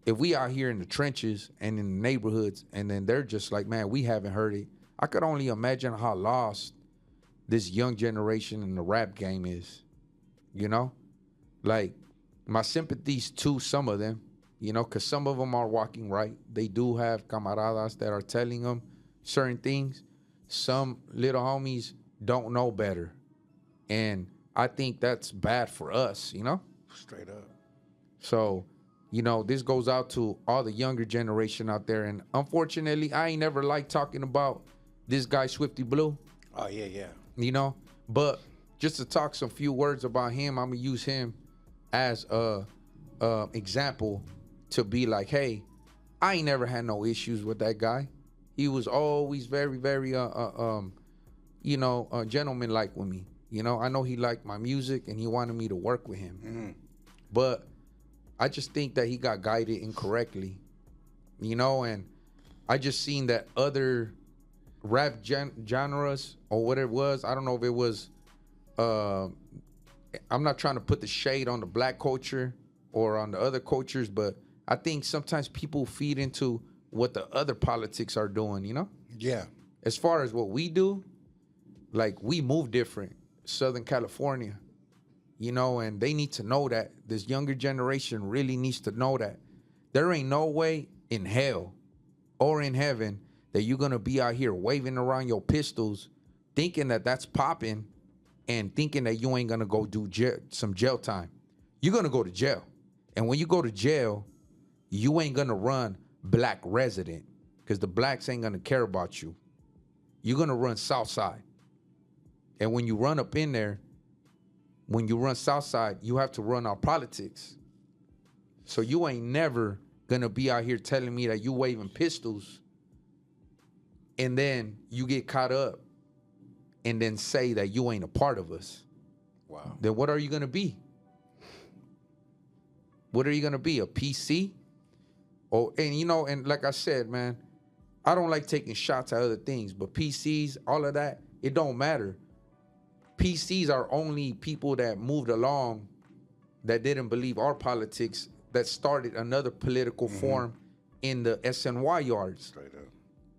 if we out here in the trenches and in the neighborhoods, and then they're just like, man, we haven't heard it. I could only imagine how lost this young generation in the rap game is, you know? Like, my sympathies to some of them, you know, because some of them are walking right. They do have camaradas that are telling them certain things. Some little homies don't know better. And I think that's bad for us, you know? Straight up. So, you know, this goes out to all the younger generation out there. And unfortunately, I ain't never liked talking about this guy, Swifty Blue. Oh, yeah. You know? But just to talk some few words about him, I'm going to use him as a example to be like, hey, I ain't never had no issues with that guy. He was always very, very, gentleman-like with me. You know, I know he liked my music and he wanted me to work with him. Mm-hmm. But I just think that he got guided incorrectly, you know, and I just seen that other rap genres or what it was. I don't know if it was, I'm not trying to put the shade on the black culture or on the other cultures, but I think sometimes people feed into what the other politics are doing, you know? Yeah. As far as what we do, like, we move different. Southern California, you know, and they need to know that. This younger generation really needs to know that. There ain't no way in hell or in heaven that you're going to be out here waving around your pistols thinking that that's popping and thinking that you ain't going to go do some jail time. You're going to go to jail. And when you go to jail, you ain't going to run black resident because the blacks ain't going to care about you. You're going to run Southside. And when you run up in there, when you run Southside, you have to run our politics. So you ain't never gonna be out here telling me that you waving pistols and then you get caught up and then say that you ain't a part of us. Wow. Then what are you gonna be? What are you gonna be, a PC? Oh, and you know, and like I said, man, I don't like taking shots at other things, but PCs, all of that, it don't matter. PCs are only people that moved along that didn't believe our politics, that started another political form in the SNY yards. Straight up.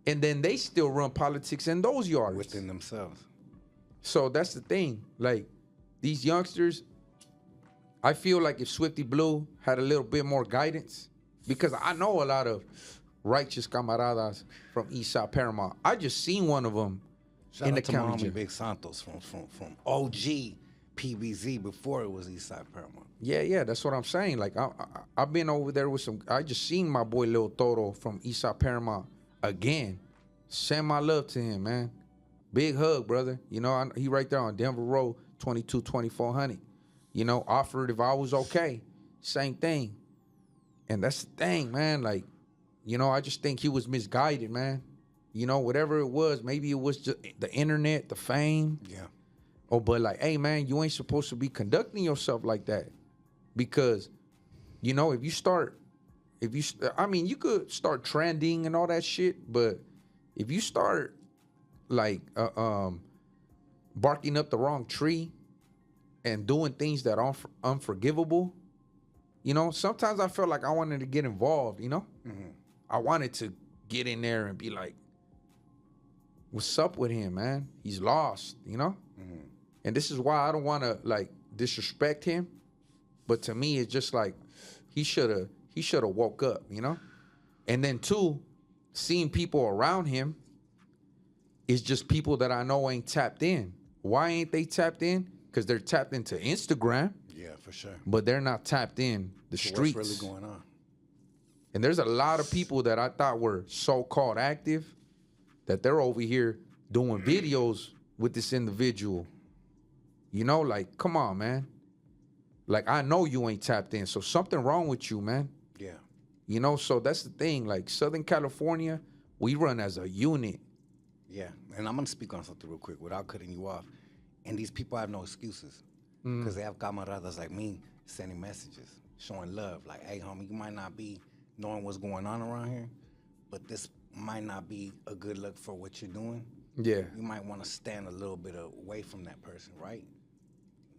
And then they still run politics in those yards. Within themselves. So that's the thing. Like, these youngsters, I feel like if Swifty Blue had a little bit more guidance, because I know a lot of righteous camaradas from Eastside Paramount. I just seen one of them. Shout in out the to county Mommy jail. Big Santos from OG PBZ before it was Eastside Paramount. Yeah, that's what I'm saying. Like, I've been over there with some, I just seen my boy Lil Toro from Eastside Paramount again. Send my love to him, man. Big hug, brother. You know, he right there on Denver Road, 22-2400. You know, offered if I was okay. Same thing. And that's the thing, man. Like, you know, I just think he was misguided, man. You know, whatever it was, maybe it was just the internet, the fame. Yeah. Oh, but like, hey, man, you ain't supposed to be conducting yourself like that. Because, you know, you could start trending and all that shit, but if you start, like, barking up the wrong tree and doing things that are unforgivable, you know, sometimes I felt like I wanted to get involved, you know? Mm-hmm. I wanted to get in there and be like, what's up with him, man? He's lost, you know? Mm-hmm. And this is why I don't want to, like, disrespect him. But to me, it's just like, he should have woke up, you know? And then two, seeing people around him is just people that I know ain't tapped in. Why ain't they tapped in? Because they're tapped into Instagram. Yeah, for sure. But they're not tapped in the streets. What's really going on? And there's a lot of people that I thought were so-called active that they're over here doing videos with this individual. You know, like, come on, man. Like, I know you ain't tapped in, so something wrong with you, man. Yeah. You know, so that's the thing. Like, Southern California, we run as a unit. Yeah, and I'm going to speak on something real quick without cutting you off. And these people have no excuses because they have camaradas like me sending messages, showing love. Like, hey, homie, you might not be knowing what's going on around here, but this might not be a good look for what you're doing. Yeah. You might want to stand a little bit away from that person, right?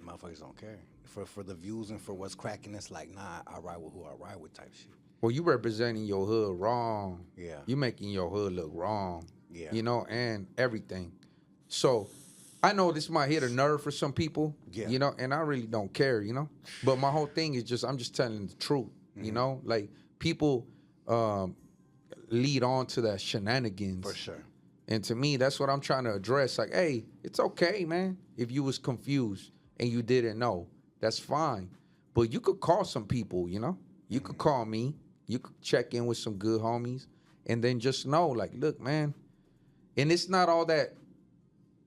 Motherfuckers don't care. For the views and for what's cracking, it's like, nah, I ride with who I ride with type shit. Well, you representing your hood wrong. Yeah. You making your hood look wrong. Yeah. You know, and everything. So I know this might hit a nerve for some people, Yeah. you know, and I really don't care, you know. But my whole thing is just I'm just telling the truth, you know. Like people lead on to that shenanigans. For sure. And to me, that's what I'm trying to address. Like, hey, it's okay, man. If you was confused and you didn't know, that's fine. But you could call some people, you know. You could call me. You could check in with some good homies, and then just know, like, look, man. And it's not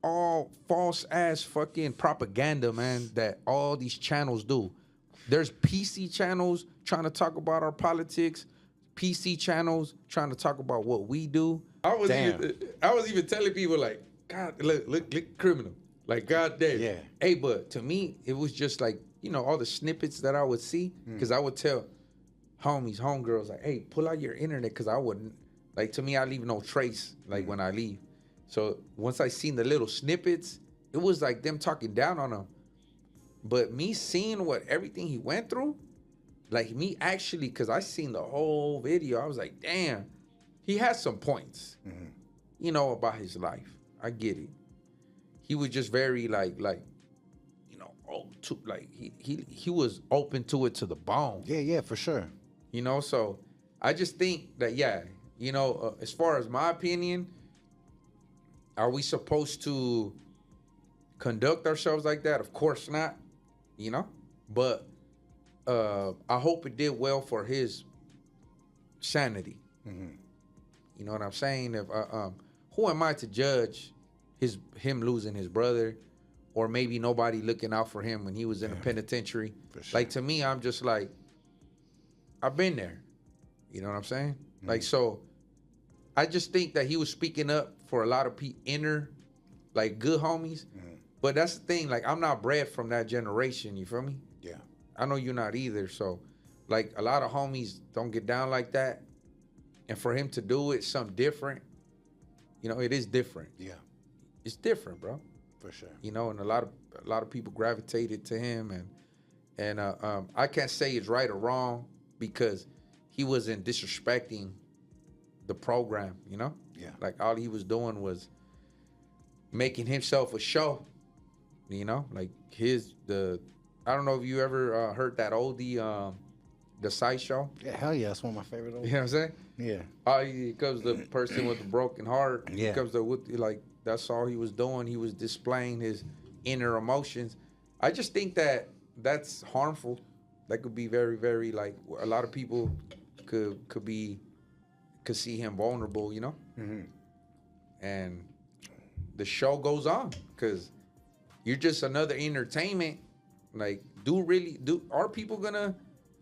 all false ass fucking propaganda, man, that all these channels do. There's PC channels trying to talk about our politics, PC channels trying to talk about what we do. I was even telling people, like, God, look, criminal. Like, God damn. Yeah. Hey, but to me, it was just like, you know, all the snippets that I would see, because I would tell homies, homegirls, like, hey, pull out your internet, because I wouldn't, like, to me, I leave no trace, like, when I leave. So once I seen the little snippets, it was like them talking down on him. But me seeing everything he went through, like me actually, because I seen the whole video, I was like, damn, he has some points, you know, about his life. I get it. He was just very like, you know, he was open to it to the bone. Yeah, for sure. You know, so I just think that, yeah, you know, as far as my opinion, are we supposed to conduct ourselves like that? Of course not, you know, but I hope it did well for his sanity. You know what I'm saying? If who am I to judge him losing his brother, or maybe nobody looking out for him when he was in the penitentiary? For sure. Like, to me, I'm just like, I've been there. You know what I'm saying? Like, so I just think that he was speaking up for a lot of inner, like, good homies. But that's the thing. Like, I'm not bred from that generation. You feel me? Yeah. I know you're not either. So, like, a lot of homies don't get down like that. And for him to do it, something different, you know, it is different. Yeah. It's different, bro. For sure. You know, and a lot of people gravitated to him, and I can't say it's right or wrong, because he wasn't disrespecting the program, you know? Yeah. Like, all he was doing was making himself a show, you know? Like, I don't know if you ever heard that oldie, the Sideshow. Yeah, hell yeah, that's one of my favorite old. You know what I'm saying? Yeah. He comes the person with the broken heart. Yeah. He comes like, that's all he was doing. He was displaying his inner emotions. I just think that that's harmful. That could be very, very, like, a lot of people could see him vulnerable, you know? And the show goes on, because you're just another entertainment. Like, are people gonna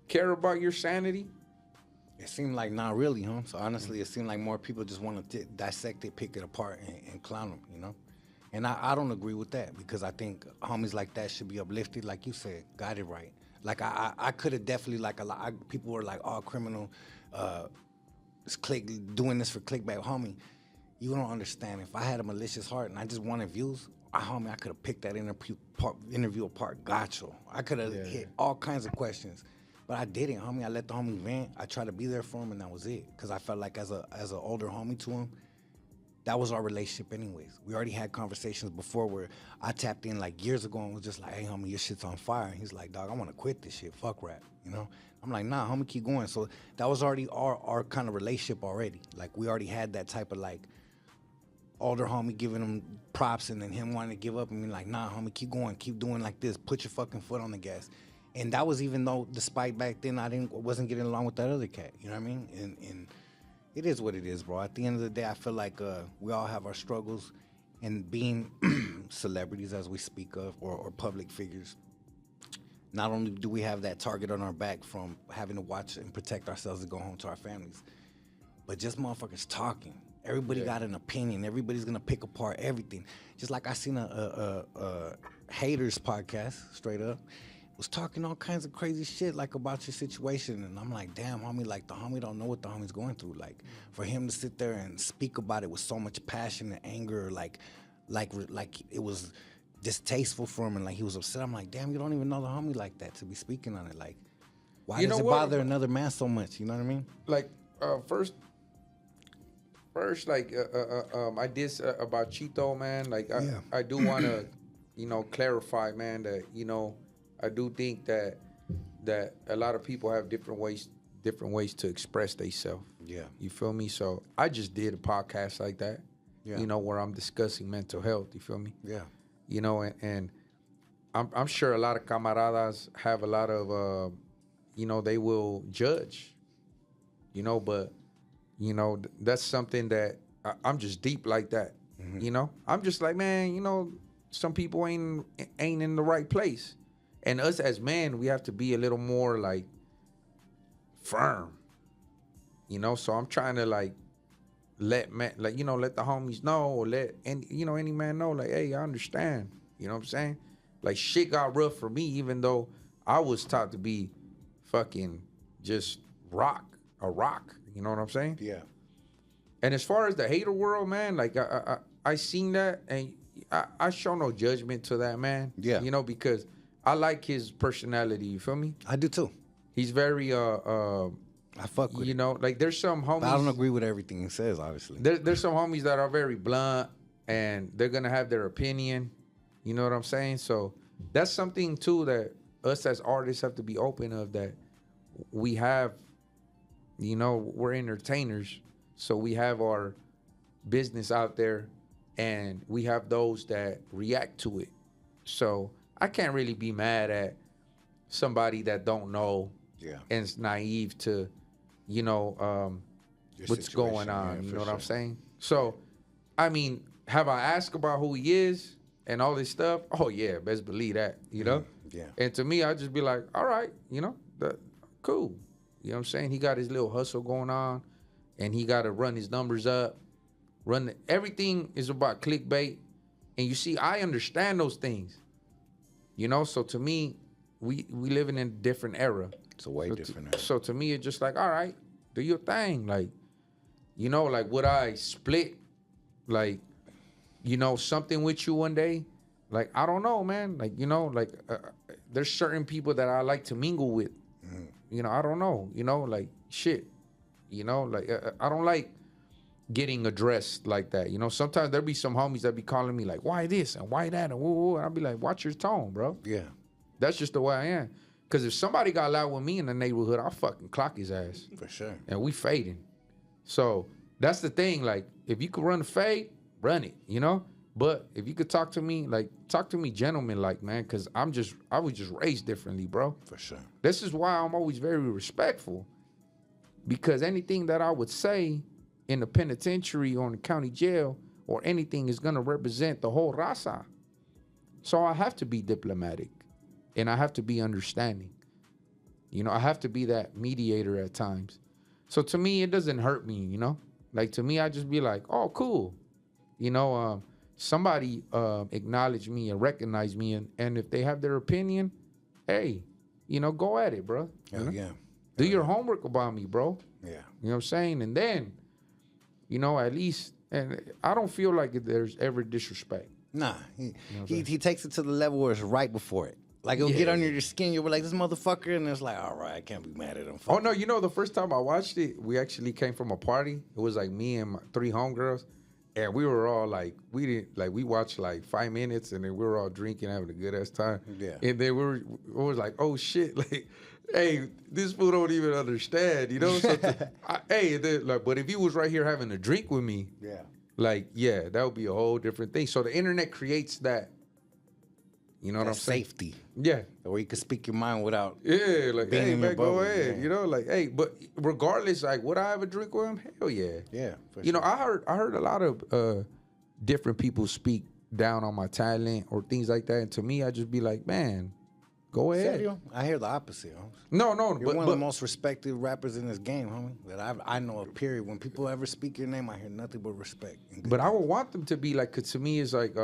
care about your sanity? It seemed like not really, huh? So honestly, it seemed like more people just want to dissect it, pick it apart, and clown them, you know? And I don't agree with that, because I think homies like that should be uplifted, like you said, guided right. Like, I could have definitely, like, people were like, oh, criminal, doing this for clickbait. Homie, you don't understand. If I had a malicious heart and I just wanted views, homie, I could have picked that interview apart. Gotcha. I could have hit all kinds of questions. But I didn't, homie. I let the homie vent. I tried to be there for him, and that was it. Because I felt like as an older homie to him, that was our relationship anyways. We already had conversations before where I tapped in like years ago and was just like, hey, homie, your shit's on fire. And he's like, dog, I want to quit this shit. Fuck rap, you know? I'm like, nah, homie, keep going. So that was already our kind of relationship already. Like, we already had that type of, like, older homie giving him props and then him wanting to give up and being like, nah, homie, keep going. Keep doing like this. Put your fucking foot on the gas. And that was even though, despite back then, I wasn't getting along with that other cat. You know what I mean? And it is what it is, bro. At the end of the day, I feel like we all have our struggles, and being celebrities, as we speak of, or public figures, not only do we have that target on our back from having to watch and protect ourselves to go home to our families, but just motherfuckers talking. Everybody got an opinion. Everybody's gonna pick apart everything. Just like I seen a haters podcast, straight up, was talking all kinds of crazy shit, like, about your situation, and I'm like, damn, homie, like, the homie don't know what the homie's going through. Like, for him to sit there and speak about it with so much passion and anger, like it was distasteful for him, and like he was upset. I'm like, damn, you don't even know the homie like that to be speaking on it. Like, Why You does know it what? bother another man so much? You know what I mean? Like first, like I did about Chito, man. Like I do want to, clarify, man, that I do think that a lot of people have different ways to express themselves. Yeah. You feel me? So I just did a podcast like that. Yeah. Where I'm discussing mental health. You feel me? Yeah. And I'm sure a lot of camaradas have a lot of they will judge. But that's something that I'm just deep like that. I'm just like, man, some people ain't in the right place, and us as men, we have to be a little more like firm. So I'm trying to like let man, like let the homies know, or let any man know, like, hey, I understand. You know what I'm saying? Like, shit got rough for me, even though I was taught to be fucking just a rock. You know what I'm saying? Yeah. And as far as the hater world, man, like I seen that, and I show no judgment to that, man. Yeah. Because I like his personality. You feel me? I do too. He's very I fuck with it. Like there's some homies. But I don't agree with everything he says, obviously. There's some homies that are very blunt, and they're gonna have their opinion. You know what I'm saying? So that's something too that us as artists have to be open of, that we have. We're entertainers, so we have our business out there, and we have those that react to it. So I can't really be mad at somebody that don't know, and is naive to, what's going on. You know what I'm saying? So, I mean, have I asked about who he is and all this stuff? Oh yeah, best believe that. Yeah. And to me, I just be like, all right, cool. You know what I'm saying? He got his little hustle going on, and he got to run his numbers up. Everything is about clickbait. And you see, I understand those things. So to me, we living in a different era. It's a way different era. So to me, it's just like, all right, do your thing. Like, like, would I split, like, something with you one day? Like, I don't know, man. Like, there's certain people that I like to mingle with. I don't know, like, shit, like, I don't like getting addressed like that. Sometimes there be some homies that be calling me like, why this and why that, and whoa, and I'll be like, watch your tone, bro. Yeah. That's just the way I am. Because if somebody got loud with me in the neighborhood, I'll fucking clock his ass. For sure. And we fading. So that's the thing. Like, if you could run a fade, run it, But if you could talk to me gentleman-like, man, because I was just raised differently, bro. For sure. This is why I'm always very respectful, because anything that I would say in the penitentiary or in the county jail or anything is going to represent the whole raza. So I have to be diplomatic, and I have to be understanding. I have to be that mediator at times. So to me, it doesn't hurt me, Like, to me, I just be like, oh, cool. Somebody acknowledge me and recognize me, and if they have their opinion, hey, go at it, bro. Yeah. Do your homework about me, bro. Yeah. You know what I'm saying? And then, at least, and I don't feel like there's ever disrespect. Nah, he takes it to the level where it's right before it. Like, it'll get under your skin. You'll be like, this motherfucker, and it's like, all right, I can't be mad at him. Oh, no, the first time I watched it, we actually came from a party. It was like me and my 3 homegirls. And we were all like, we watched like 5 minutes, and then we were all drinking, having a good ass time. Yeah. And then we was like, oh shit, like, hey, this fool don't even understand, So but if he was right here having a drink with me, that would be a whole different thing. So the internet creates that. You know what I'm saying? Safety. Yeah. Where you can speak your mind without. Yeah, like, being hey, in man, your go bubble, ahead. yeah. Like, hey, but regardless, like, would I have a drink with him? Hell yeah. Yeah. For sure. I heard a lot of different people speak down on my talent or things like that, and to me, I just be like, man, go ahead. Serio? I hear the opposite, homie. No, You're one of the most respected rappers in this game, homie. That I know of, period. When people ever speak your name, I hear nothing but respect. But I would want them to be like, cause to me, it's like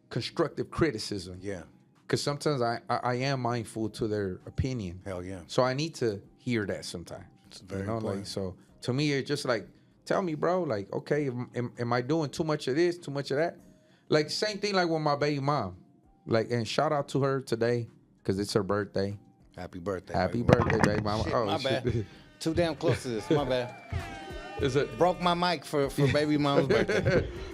constructive criticism. Yeah. Because sometimes I am mindful to their opinion. Hell yeah. So I need to hear that sometimes. It's very important. Like, so to me, it's just like, tell me, bro, like, okay, am I doing too much of this, too much of that? Like, same thing like with my baby mom. Like, and shout out to her today, because it's her birthday. Happy birthday. Happy baby mama. birthday, baby mama. Shit, Oh, my shit. bad. Too damn close to this. My bad. Is it? Broke my mic for baby mama's birthday.